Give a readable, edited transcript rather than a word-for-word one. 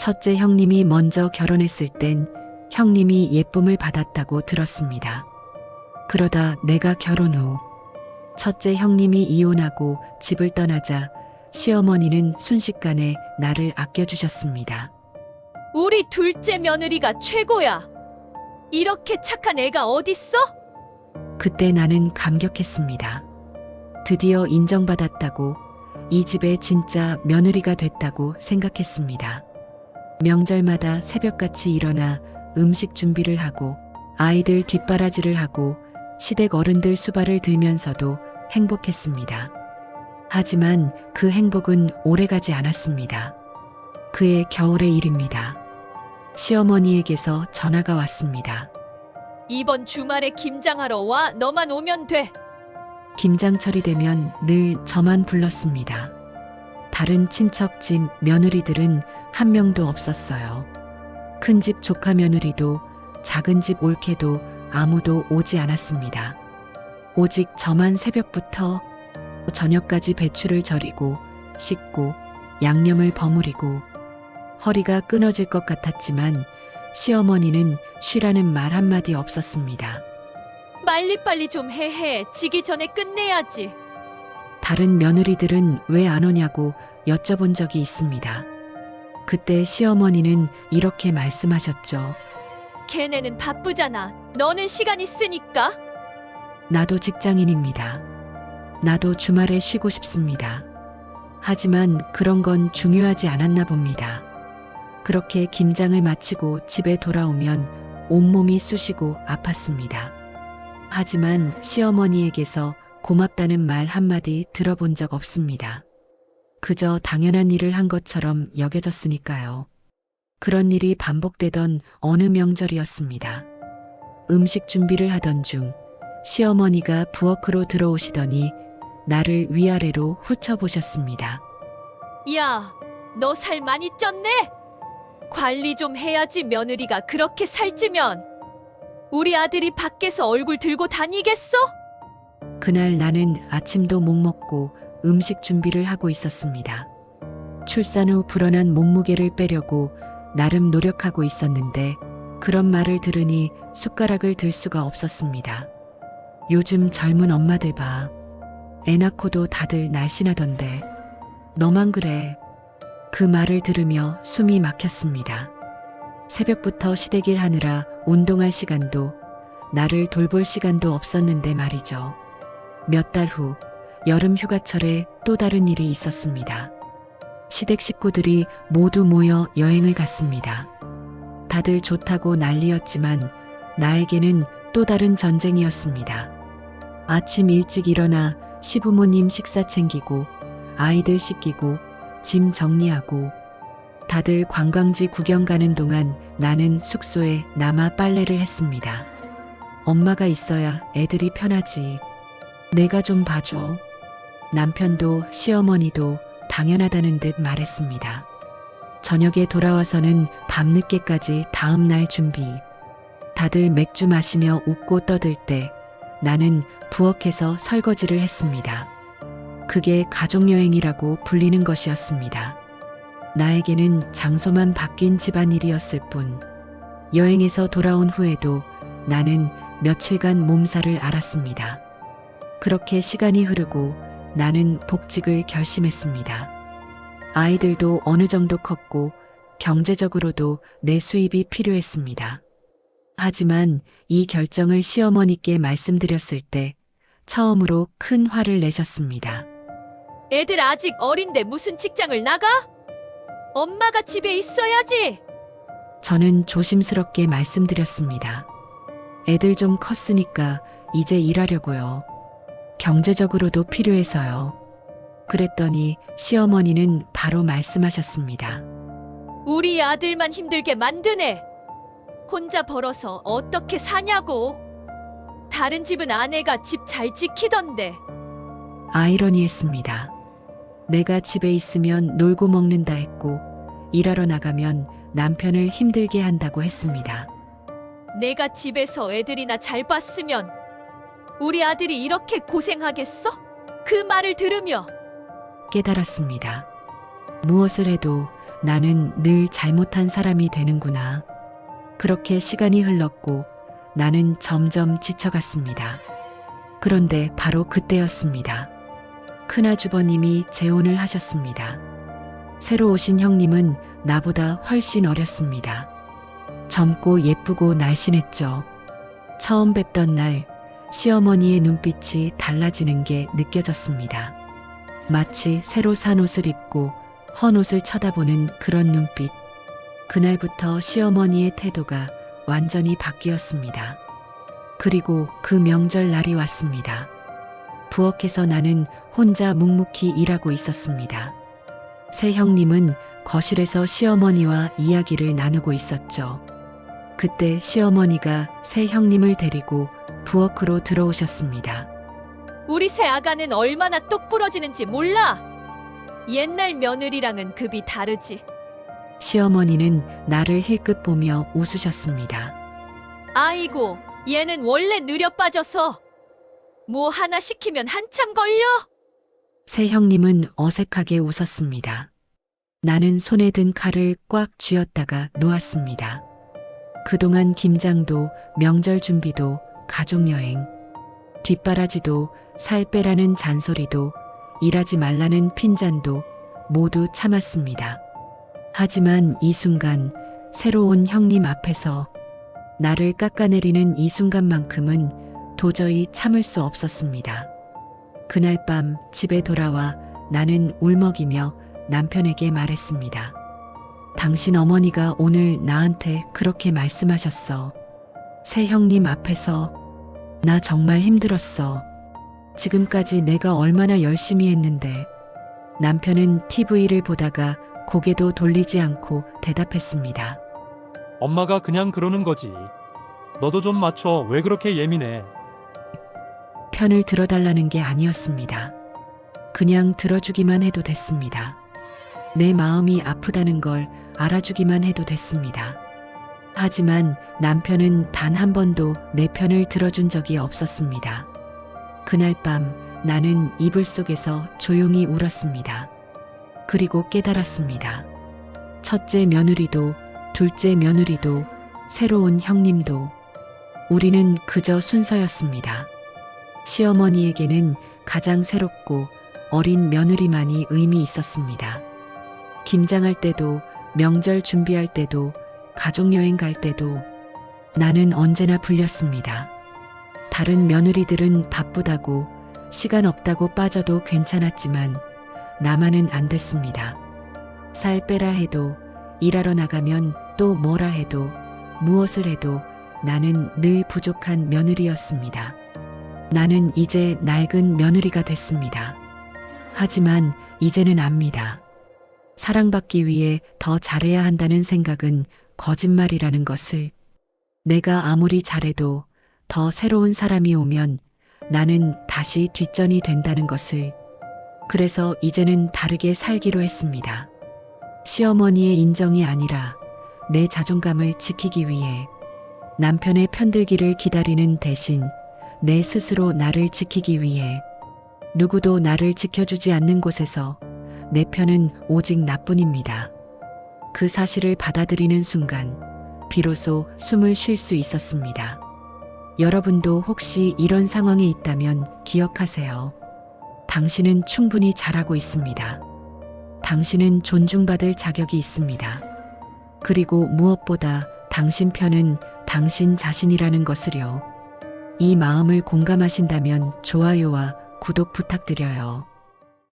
첫째 형님이 먼저 결혼했을 땐 형님이 예쁨을 받았다고 들었습니다. 그러다 내가 결혼 후 첫째 형님이 이혼하고 집을 떠나자 시어머니는 순식간에 나를 아껴주셨습니다. 우리 둘째 며느리가 최고야. 이렇게 착한 애가 어딨어? 그때 나는 감격했습니다. 드디어 인정받았다고, 이 집의 진짜 며느리가 됐다고 생각했습니다. 명절마다 새벽같이 일어나 음식 준비를 하고 아이들 뒷바라지를 하고 시댁 어른들 수발을 들면서도 행복했습니다. 하지만 그 행복은 오래가지 않았습니다. 그해 겨울의 일입니다. 시어머니에게서 전화가 왔습니다. 이번 주말에 김장하러 와. 너만 오면 돼. 김장철이 되면 늘 저만 불렀습니다. 다른 친척 집 며느리들은 한 명도 없었어요. 큰 집 조카 며느리도 작은 집 올케도 아무도 오지 않았습니다. 오직 저만 새벽부터 저녁까지 배추를 절이고 씻고 양념을 버무리고 허리가 끊어질 것 같았지만 시어머니는 쉬라는 말 한마디 없었습니다. 빨리빨리 좀 해. 지기 전에 끝내야지. 다른 며느리들은 왜 안 오냐고 여쭤본 적이 있습니다. 그때 시어머니는 이렇게 말씀하셨죠. 걔네는 바쁘잖아. 너는 시간 있으니까. 나도 직장인입니다. 나도 주말에 쉬고 싶습니다. 하지만 그런 건 중요하지 않았나 봅니다. 그렇게 김장을 마치고 집에 돌아오면 온몸이 쑤시고 아팠습니다. 하지만 시어머니에게서 고맙다는 말 한마디 들어본 적 없습니다. 그저 당연한 일을 한 것처럼 여겨졌으니까요. 그런 일이 반복되던 어느 명절이었습니다. 음식 준비를 하던 중 시어머니가 부엌으로 들어오시더니 나를 위아래로 훑어보셨습니다. 야, 너 살 많이 쪘네? 관리 좀 해야지. 며느리가 그렇게 살찌면 우리 아들이 밖에서 얼굴 들고 다니겠어? 그날 나는 아침도 못 먹고 음식 준비를 하고 있었습니다. 출산 후 불어난 몸무게를 빼려고 나름 노력하고 있었는데 그런 말을 들으니 숟가락을 들 수가 없었습니다. 요즘 젊은 엄마들 봐. 애 낳고도 다들 날씬하던데 너만 그래. 그 말을 들으며 숨이 막혔습니다. 새벽부터 시댁일 하느라 운동할 시간도 나를 돌볼 시간도 없었는데 말이죠. 몇 달 후 여름 휴가철에 또 다른 일이 있었습니다. 시댁 식구들이 모두 모여 여행을 갔습니다. 다들 좋다고 난리였지만 나에게는 또 다른 전쟁이었습니다. 아침 일찍 일어나 시부모님 식사 챙기고 아이들 씻기고 짐 정리하고 다들 관광지 구경 가는 동안 나는 숙소에 남아 빨래를 했습니다. 엄마가 있어야 애들이 편하지. 내가 좀 봐줘. 남편도 시어머니도 당연하다는 듯 말했습니다. 저녁에 돌아와서는 밤늦게까지 다음 날 준비. 다들 맥주 마시며 웃고 떠들 때 나는 부엌에서 설거지를 했습니다. 그게 가족여행이라고 불리는 것이었습니다. 나에게는 장소만 바뀐 집안일이었을 뿐 여행에서 돌아온 후에도 나는 며칠간 몸살을 앓았습니다. 그렇게 시간이 흐르고 나는 복직을 결심했습니다. 아이들도 어느 정도 컸고 경제적으로도 내 수입이 필요했습니다. 하지만 이 결정을 시어머니께 말씀드렸을 때 처음으로 큰 화를 내셨습니다. 애들 아직 어린데 무슨 직장을 나가? 엄마가 집에 있어야지. 저는 조심스럽게 말씀드렸습니다. 애들 좀 컸으니까 이제 일하려고요. 경제적으로도 필요해서요. 그랬더니 시어머니는 바로 말씀하셨습니다. 우리 아들만 힘들게 만드네. 혼자 벌어서 어떻게 사냐고. 다른 집은 아내가 집 잘 지키던데. 아이러니했습니다. 내가 집에 있으면 놀고 먹는다 했고 일하러 나가면 남편을 힘들게 한다고 했습니다. 내가 집에서 애들이나 잘 봤으면 우리 아들이 이렇게 고생하겠어? 그 말을 들으며 깨달았습니다. 무엇을 해도 나는 늘 잘못한 사람이 되는구나. 그렇게 시간이 흘렀고 나는 점점 지쳐갔습니다. 그런데 바로 그때였습니다. 큰아주버님이 재혼을 하셨습니다. 새로 오신 형님은 나보다 훨씬 어렸습니다. 젊고 예쁘고 날씬했죠. 처음 뵙던 날 시어머니의 눈빛이 달라지는 게 느껴졌습니다. 마치 새로 산 옷을 입고 헌 옷을 쳐다보는 그런 눈빛. 그날부터 시어머니의 태도가 완전히 바뀌었습니다. 그리고 그 명절 날이 왔습니다. 부엌에서 나는 혼자 묵묵히 일하고 있었습니다. 새 형님은 거실에서 시어머니와 이야기를 나누고 있었죠. 그때 시어머니가 새 형님을 데리고 부엌으로 들어오셨습니다. 우리 새 아가는 얼마나 똑부러지는지 몰라. 옛날 며느리랑은 급이 다르지. 시어머니는 나를 힐끗 보며 웃으셨습니다. 아이고, 얘는 원래 느려 빠져서 뭐 하나 시키면 한참 걸려. 새 형님은 어색하게 웃었습니다. 나는 손에 든 칼을 꽉 쥐었다가 놓았습니다. 그동안 김장도, 명절 준비도, 가족여행, 뒷바라지도, 살 빼라는 잔소리도, 일하지 말라는 핀잔도 모두 참았습니다. 하지만 이 순간 새로운 형님 앞에서 나를 깎아내리는 이 순간만큼은 도저히 참을 수 없었습니다. 그날 밤 집에 돌아와 나는 울먹이며 남편에게 말했습니다. 당신 어머니가 오늘 나한테 그렇게 말씀하셨어. 새 형님 앞에서. 나 정말 힘들었어. 지금까지 내가 얼마나 열심히 했는데. 남편은 TV를 보다가 고개도 돌리지 않고 대답했습니다. 엄마가 그냥 그러는 거지. 너도 좀 맞춰. 왜 그렇게 예민해? 편을 들어달라는 게 아니었습니다. 그냥 들어주기만 해도 됐습니다. 내 마음이 아프다는 걸 알아주기만 해도 됐습니다. 하지만 남편은 단 한 번도 내 편을 들어준 적이 없었습니다. 그날 밤 나는 이불 속에서 조용히 울었습니다. 그리고 깨달았습니다. 첫째 며느리도, 둘째 며느리도, 새로운 형님도 우리는 그저 순서였습니다. 시어머니에게는 가장 새롭고 어린 며느리만이 의미 있었습니다. 김장할 때도, 명절 준비할 때도, 가족여행 갈 때도 나는 언제나 불렸습니다. 다른 며느리들은 바쁘다고, 시간 없다고 빠져도 괜찮았지만 나만은 안 됐습니다. 살 빼라 해도, 일하러 나가면 또 뭐라 해도, 무엇을 해도 나는 늘 부족한 며느리였습니다. 나는 이제 낡은 며느리가 됐습니다. 하지만 이제는 압니다. 사랑받기 위해 더 잘해야 한다는 생각은 거짓말이라는 것을. 내가 아무리 잘해도 더 새로운 사람이 오면 나는 다시 뒷전이 된다는 것을. 그래서 이제는 다르게 살기로 했습니다. 시어머니의 인정이 아니라 내 자존감을 지키기 위해, 남편의 편들기를 기다리는 대신 내 스스로 나를 지키기 위해. 누구도 나를 지켜주지 않는 곳에서 내 편은 오직 나뿐입니다. 그 사실을 받아들이는 순간 비로소 숨을 쉴 수 있었습니다. 여러분도 혹시 이런 상황에 있다면 기억하세요. 당신은 충분히 잘하고 있습니다. 당신은 존중받을 자격이 있습니다. 그리고 무엇보다 당신 편은 당신 자신이라는 것을요. 이 마음을 공감하신다면 좋아요와 구독 부탁드려요.